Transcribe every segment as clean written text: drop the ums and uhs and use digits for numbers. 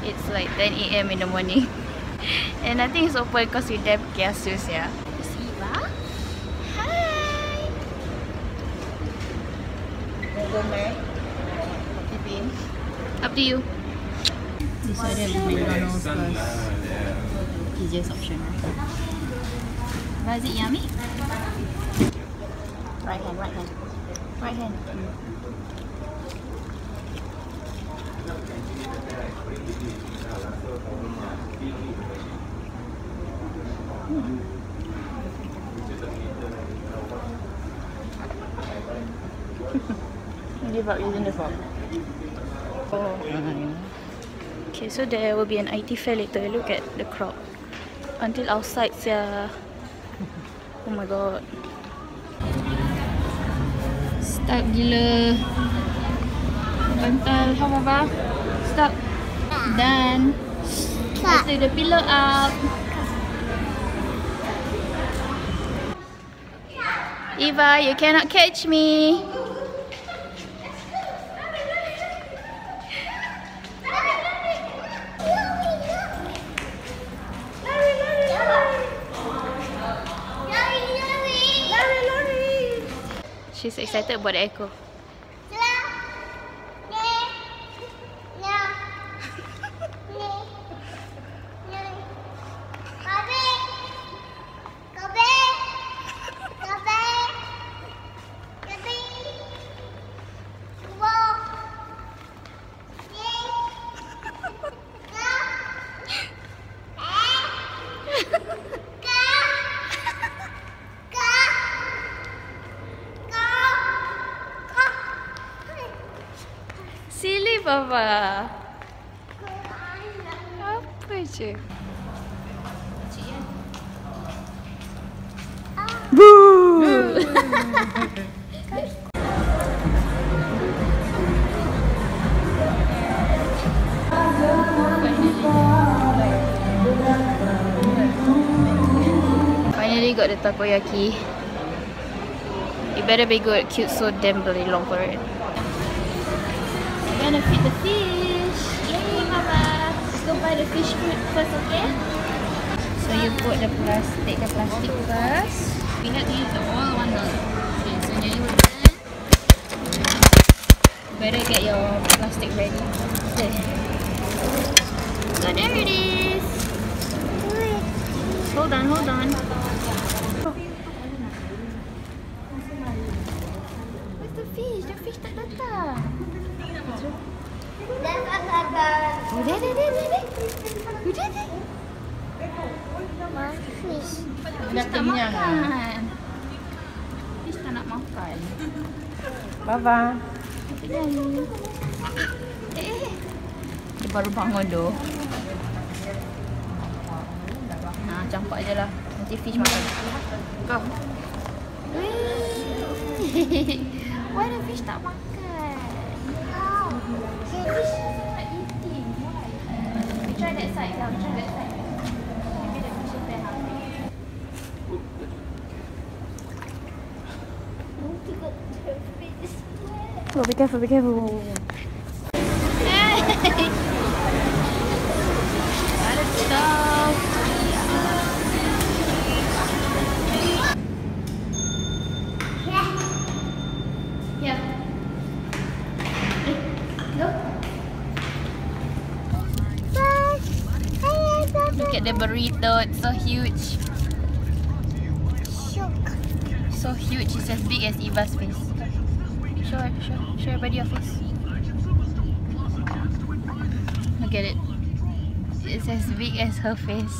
It's like 10 AM in the morning. And I think it's open because we damn kiasus, yeah. It's Eva. Hi! Go Mary. Up to you. This one is McDonald's plus easiest option. Was it yummy? Right hand, right hand. Right hand. Give up using the fork. Oh. Okay, so there will be an IT fair later. Look at the crowd. Until outside, yeah. Oh my god. Stuck gila. Bantal. How Baba? Stuck. Done. Let's do the pillow up. Eva, you cannot catch me. She's excited about the echo. Silly Baba. Apa je? Boo! Finally got the takoyaki. It better be good. Cute so damn bloody long for it. Gonna feed the fish. Yay, Mama! Let's go buy the fish food first, okay? So you put the plastic first. We have to use the oil one now. Okay, so when you're done, better get your plastic ready. Okay. So there it is. Hold on, hold on. Where's the fish? The fish tak datang. Oh, there. Fish. Fish tak makan. Fish tak nak makan. Baba. Dia baru bangun tu. Nah, campak je lah. Nanti fish makan. Go. Why the fish tak makan? Fish not eating. Why? We try that side. Yeah, we try that side. Maybe the fish is there hungry. Oh, be careful, be careful. Hey! Gotta stop. Yeah. Go. Look at the burrito, it's so huge. So huge, it's as big as Eva's face. Show everybody your face. Look at it. It's as big as her face.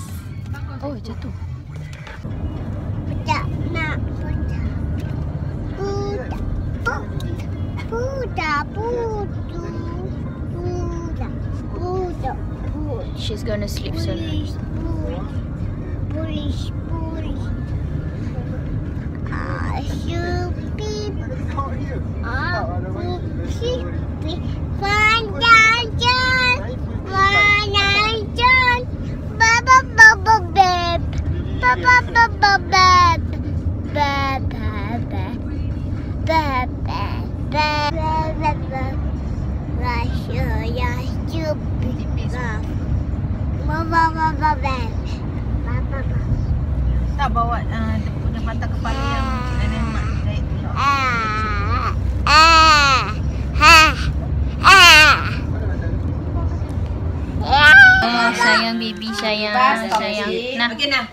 Oh, jatuh. She's gonna sleep soon. Tak bawa dia punya mata kepala yang nenek mak jahit tu lah. Oh, sayang baby, sayang. Nah. Okay, nah.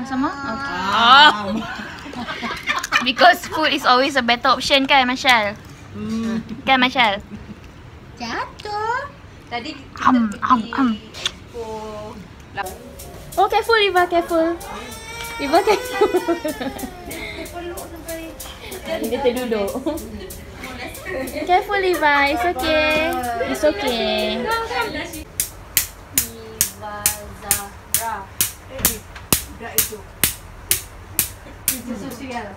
Sama? Okay. Oh. Because food is always a better option kan, Marshall? Kan, Marshall? Jatuh. Tadi Expo. Oh, careful, Eva, careful. Eva, careful. Dia terduduk. Careful, Eva. It's okay. It's okay. Eva Zahra. Budak itu. Kerja sosial.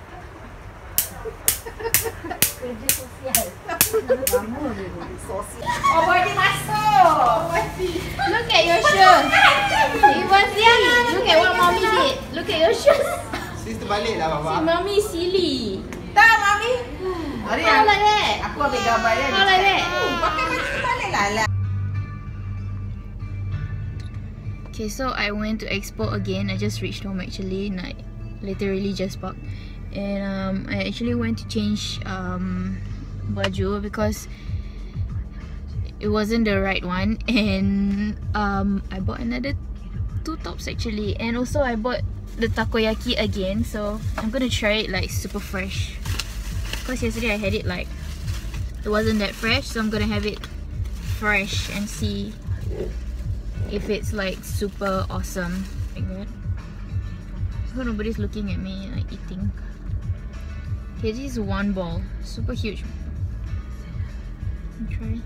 Kerja sosial. Oh, body masuk. Look at your shoes. Eva, see? Look at what mommy did. Look at your shoes. Sis terbalik lah bapa. Mommy silly. Tak, Mami. Hari How like that? aku ambil gambar dia. How like that? Pakai macam balik lah. Okay, so I went to Expo again. I just reached home actually, and I literally just parked. And I actually went to change baju because it wasn't the right one, and I bought another 2 tops actually, and also I bought the takoyaki again. So I'm gonna try it like super fresh, because yesterday I had it like it wasn't that fresh, so I'm gonna have it fresh and see if it's like super awesome like that. So nobody's looking at me like eating. Okay, this is 1 ball, super huge. I'll try.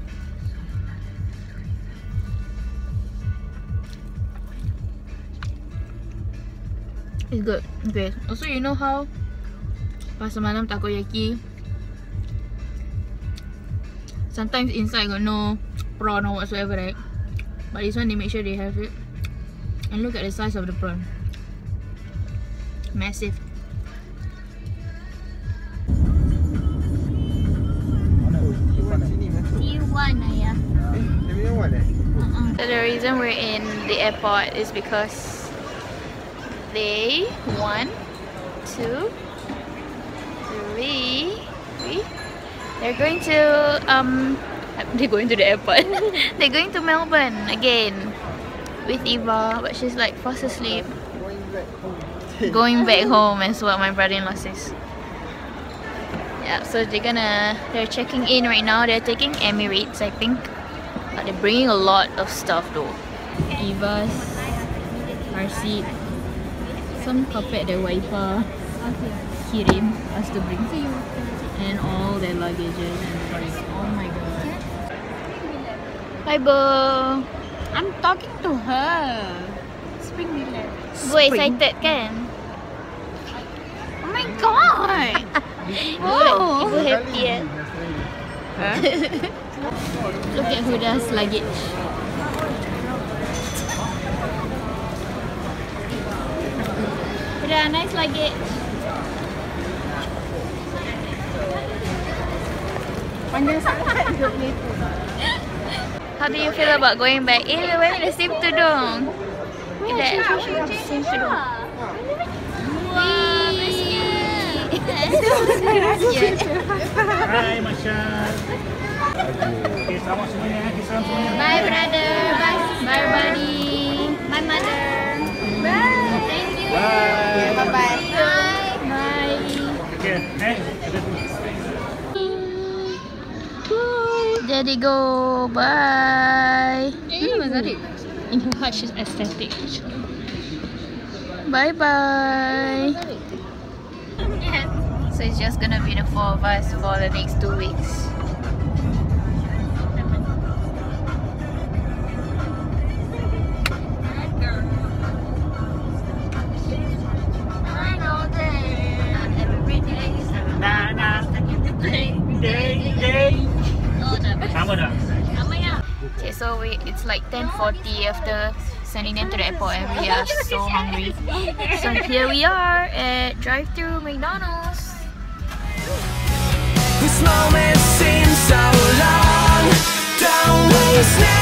It's good. Okay. Also, you know how pas semalam takoyaki, sometimes inside got no prawn or whatsoever, right? But this one they make sure they have it. And look at the size of the prawn. Massive. So the reason we're in the airport is because they 1, 2, 3. They're going to the airport. They're going to Melbourne again with Eva, but she's like fast asleep. Going back home is what my brother-in-law says. Yeah, so they're checking in right now. They're taking Emirates, I think. But they're bringing a lot of stuff though. Eva's car seat, some carpet that Waifa kirim us to bring, and all their luggages and bags. Oh my god. Hi Bo. I'm talking to her. Spring Miller. Bo excited kan? Oh my god. Ibu happy eh? Look at Huda's luggage. Huda, nice luggage. Panjang sangat hidup ni. How do you feel about going back? Eh, we're wearing the same tudung. Look at that. Same tudung. Wow, best cute. Hai Masya. Okay, selamat semuanya. Salam semuanya. Bye brother. Bye. Bye buddy. My mother. Bye. Thank you. Bye. Bye bye. Bye. Okay, Daddy go. Bye. In her heart she's aesthetic. Bye bye. So it's just gonna be the 4 of us for the next 2 weeks. Okay, so it's like 10:40 after sending them to the airport, and we are so hungry. So here we are at drive-thru McDonald's. This moment seems so long. Don't waste now.